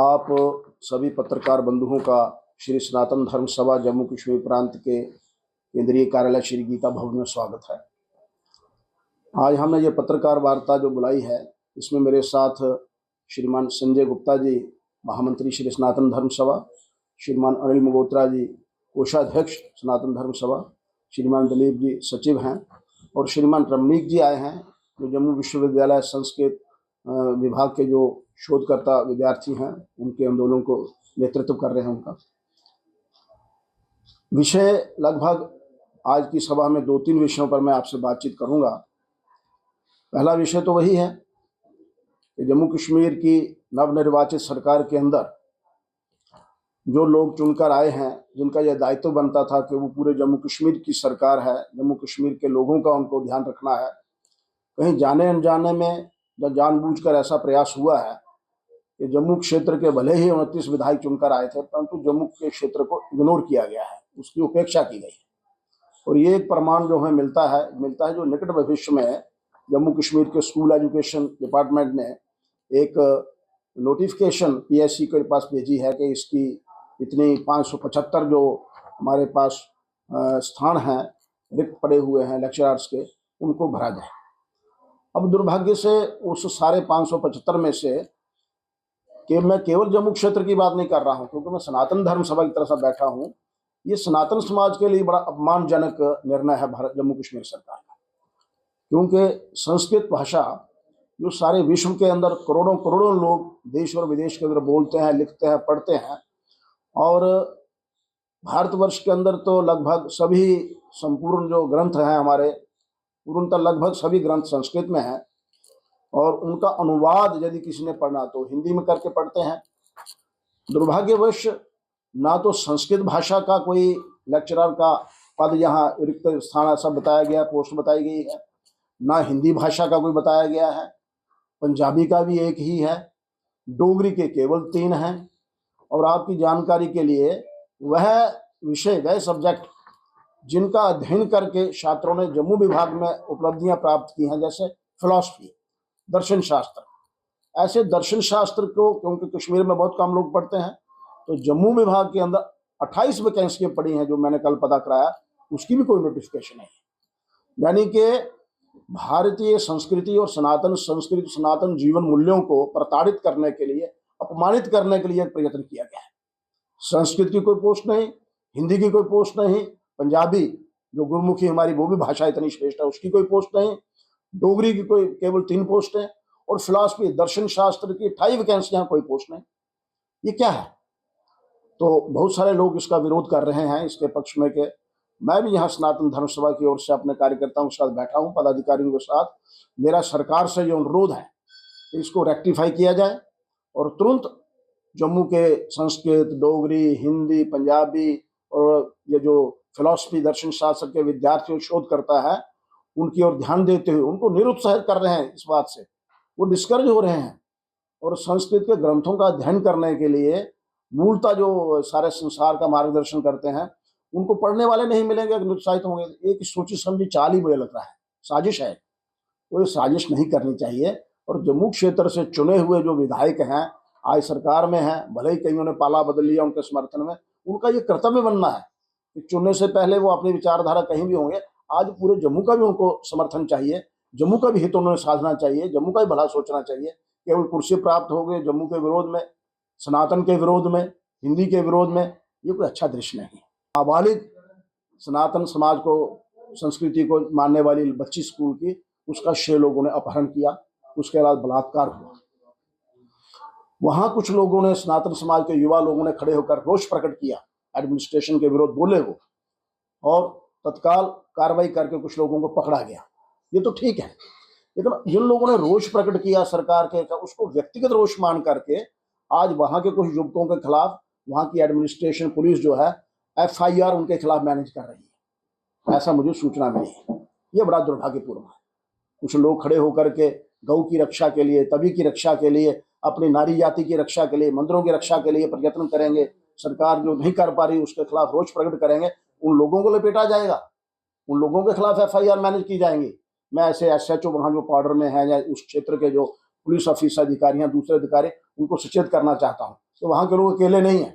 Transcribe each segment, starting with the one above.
आप सभी पत्रकार बंधुओं का श्री सनातन धर्म सभा जम्मू कश्मीर प्रांत के केंद्रीय कार्यालय श्री गीता भवन में स्वागत है। आज हमने ये पत्रकार वार्ता जो बुलाई है, इसमें मेरे साथ श्रीमान संजय गुप्ता जी, महामंत्री श्री सनातन धर्म सभा, श्रीमान अनिल मगोत्रा जी, कोषाध्यक्ष सनातन धर्म सभा, श्रीमान दिलीप जी सचिव हैं, और श्रीमान रमनीक जी आए हैं जो जम्मू विश्वविद्यालय संस्कृत विभाग के जो शोधकर्ता विद्यार्थी हैं, उनके आंदोलन को नेतृत्व कर रहे हैं। उनका विषय लगभग आज की सभा में 2-3 विषयों पर मैं आपसे बातचीत करूंगा। पहला विषय तो वही है कि जम्मू कश्मीर की नवनिर्वाचित सरकार के अंदर जो लोग चुनकर आए हैं, जिनका यह दायित्व बनता था कि वो पूरे जम्मू कश्मीर की सरकार है, जम्मू कश्मीर के लोगों का उनको ध्यान रखना है। कहीं जाने अनजाने में या जानबूझकर ऐसा प्रयास हुआ है कि जम्मू क्षेत्र के भले ही 29 विधायक चुनकर आए थे, परंतु जम्मू के क्षेत्र को इग्नोर किया गया है, उसकी उपेक्षा की गई है। और ये एक प्रमाण जो है मिलता है जो निकट भविष्य में जम्मू कश्मीर के स्कूल एजुकेशन डिपार्टमेंट ने एक नोटिफिकेशन पीएससी के पास भेजी है कि इसकी इतनी 575 जो हमारे पास स्थान हैं रिक्त पड़े हुए हैं लेक्चरर्स के, उनको भरा जाए। अब दुर्भाग्य से उस सारे 575 में से कि मैं केवल जम्मू क्षेत्र की बात नहीं कर रहा हूं, क्योंकि मैं सनातन धर्म सभा की तरफ से बैठा हूं। ये सनातन समाज के लिए बड़ा अपमानजनक निर्णय है भारत जम्मू कश्मीर सरकार का, क्योंकि संस्कृत भाषा जो सारे विश्व के अंदर करोड़ों करोड़ों लोग देश और विदेश के अंदर बोलते हैं, लिखते हैं, पढ़ते हैं, और भारतवर्ष के अंदर तो लगभग सभी संपूर्ण जो ग्रंथ हैं हमारे, पूर्णतः लगभग सभी ग्रंथ संस्कृत में हैं, और उनका अनुवाद यदि किसी ने पढ़ना तो हिंदी में करके पढ़ते हैं। दुर्भाग्यवश ना तो संस्कृत भाषा का कोई लेक्चरर का पद यहाँ रिक्त स्थान ऐसा बताया गया, पोस्ट बताई गई है, ना हिंदी भाषा का कोई बताया गया है, पंजाबी का भी एक ही है, डोगरी के केवल 3 हैं। और आपकी जानकारी के लिए वह विषय, वह सब्जेक्ट जिनका अध्ययन करके छात्रों ने जम्मू विभाग में उपलब्धियां प्राप्त की हैं, जैसे फिलॉसफी, दर्शन शास्त्र, ऐसे दर्शन शास्त्र को क्योंकि कश्मीर में बहुत कम लोग पढ़ते हैं, तो जम्मू विभाग के अंदर 28 वैकेंसियां पड़ी हैं, जो मैंने कल पता कराया, उसकी भी कोई नोटिफिकेशन नहीं है। यानी कि भारतीय संस्कृति और सनातन संस्कृति, सनातन जीवन मूल्यों को प्रताड़ित करने के लिए, अपमानित करने के लिए प्रयत्न किया गया है। संस्कृत की कोई पोस्ट नहीं, हिंदी की कोई पोस्ट नहीं, पंजाबी जो गुरुमुखी हमारी वो भी भाषा इतनी श्रेष्ठ है, उसकी कोई पोस्ट नहीं, डोगरी की कोई केवल 3 पोस्ट है, और फिलॉसफी दर्शन शास्त्र की 28 वैकेंसियां, कोई पोस्ट नहीं। ये क्या है? तो बहुत सारे लोग इसका विरोध कर रहे हैं, इसके पक्ष में कि मैं भी यहाँ सनातन धर्म सभा की ओर से अपने कार्यकर्ताओं के साथ बैठा हूँ, पदाधिकारियों के साथ। मेरा सरकार से ये अनुरोध है कि इसको रेक्टिफाई किया जाए और तुरंत जम्मू के संस्कृत, डोगरी, हिंदी, पंजाबी और ये जो फिलॉसफी दर्शन शास्त्र के विद्यार्थी और शोधकर्ता है, उनकी ओर ध्यान देते हुए उनको निरुत्साहित कर रहे हैं। इस बात से वो डिस्करेज हो रहे हैं, और संस्कृत के ग्रंथों का अध्ययन करने के लिए मूलतः जो सारे संसार का मार्गदर्शन करते हैं, उनको पढ़ने वाले नहीं मिलेंगे, निरुत्साहित होंगे। एक सोची समझी चाल ही मुझे लग रहा है, साजिश है। कोई साजिश नहीं करनी चाहिए। और जम्मू क्षेत्र से चुने हुए जो विधायक हैं, आज सरकार में हैं, भले ही कईयों ने पाला बदल लिया उनके समर्थन में, उनका ये कर्तव्य बनना है कि चुनने से पहले वो अपनी विचारधारा कहीं भी होंगे, आज पूरे जम्मू का भी उनको समर्थन चाहिए, जम्मू का भी हित उन्होंने साधना चाहिए, जम्मू का भी भला सोचना चाहिए। केवल कुर्सी प्राप्त हो गए जम्मू के विरोध में, सनातन के विरोध में, हिंदी के विरोध में, ये कोई अच्छा दृश्य नहीं है। नाबालिग सनातन समाज को, संस्कृति को मानने वाली बच्ची स्कूल की, उसका 6 लोगों ने अपहरण किया, उसके बाद बलात्कार हुआ। वहां कुछ लोगों ने, सनातन समाज के युवा लोगों ने खड़े होकर रोष प्रकट किया, एडमिनिस्ट्रेशन के विरोध बोले वो, और तत्काल कार्रवाई करके कुछ लोगों को पकड़ा गया। ये तो ठीक है, लेकिन जिन लोगों ने रोष प्रकट किया सरकार के, उसको व्यक्तिगत रोष मान करके आज वहां के कुछ युवकों के खिलाफ वहां की एडमिनिस्ट्रेशन, पुलिस जो है, FIR उनके खिलाफ मैनेज कर रही है, ऐसा मुझे सूचना मिली है। ये बड़ा दुर्भाग्यपूर्ण है। कुछ लोग खड़े होकर के गौ की रक्षा के लिए, तभी की रक्षा के लिए, अपनी नारी जाति की रक्षा के लिए, मंदिरों की रक्षा के लिए प्रयत्न करेंगे। सरकार जो नहीं कर पा रही उसके खिलाफ रोष प्रकट करेंगे, उन लोगों को लपेटा जाएगा, उन लोगों के खिलाफ FIR मैनेज की जाएंगी। मैं ऐसे SHO वहाँ जो बॉर्डर में है या उस क्षेत्र के जो पुलिस ऑफिसर अधिकारी हैं, दूसरे अधिकारी, उनको सचेत करना चाहता हूँ तो वहाँ के लोग अकेले नहीं हैं।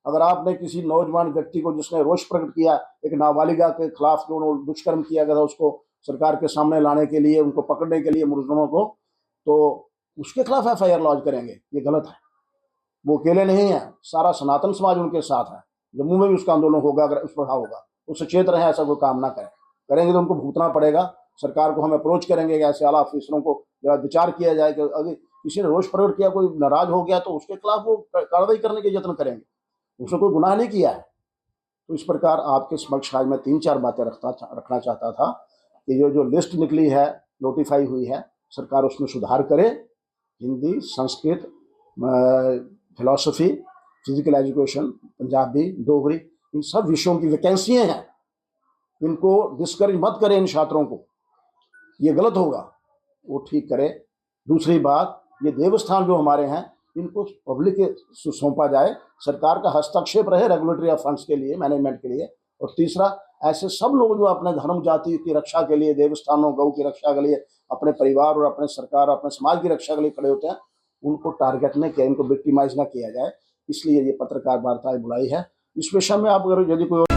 अगर आपने किसी नौजवान व्यक्ति को जिसने रोष प्रकट किया एक नाबालिगा के खिलाफ जो उन्होंने दुष्कर्म किया गया था, उसको सरकार के सामने लाने के लिए, उनको पकड़ने के लिए मुलजिमों को, तो उसके खिलाफ एफआईआर लॉन्च करेंगे, ये गलत है। वो अकेले नहीं है, सारा सनातन समाज उनके साथ है। जम्मू में भी उसका आंदोलन होगा, अगर उस प्रभाव होगा, वो सचेत रहे, ऐसा कोई काम ना करें। करेंगे तो उनको भुगतना पड़ेगा। सरकार को हम अप्रोच करेंगे कि ऐसे आला अफसरों को जरा विचार किया जाए कि अगर किसी ने रोष प्रकट किया, कोई नाराज हो गया, तो उसके खिलाफ वो कार्रवाई करने के यत्न करेंगे। उसने कोई गुनाह नहीं किया है। तो इस प्रकार आपके समक्ष आज मैं 3-4 बातें रखना चाहता था कि जो लिस्ट निकली है, नोटिफाई हुई है, सरकार उसमें सुधार करे। Hindi, Sanskrit, philosophy, physical education, Punjabi, Dogri, इन सब विषयों की वैकेंसियाँ हैं। इनको डिस्करेज मत करें इन छात्रों को, ये गलत होगा, वो ठीक करे। दूसरी बात, ये देवस्थान जो हमारे हैं, इनको पब्लिक के सौंपा जाए, सरकार का हस्तक्षेप रहे रेगुलेटरी फंड्स के लिए, मैनेजमेंट के लिए। और तीसरा, ऐसे सब लोग जो अपने धर्म जाति की रक्षा के लिए, देवस्थानों गौ की रक्षा के लिए, अपने परिवार और अपने सरकार, अपने समाज की रक्षा के लिए खड़े होते हैं, उनको टारगेट न किया, इनको विक्टिमाइज ना किया जाए। इसलिए ये पत्रकार वार्ता बुलाई है। इस विषय में आप अगर यदि कोई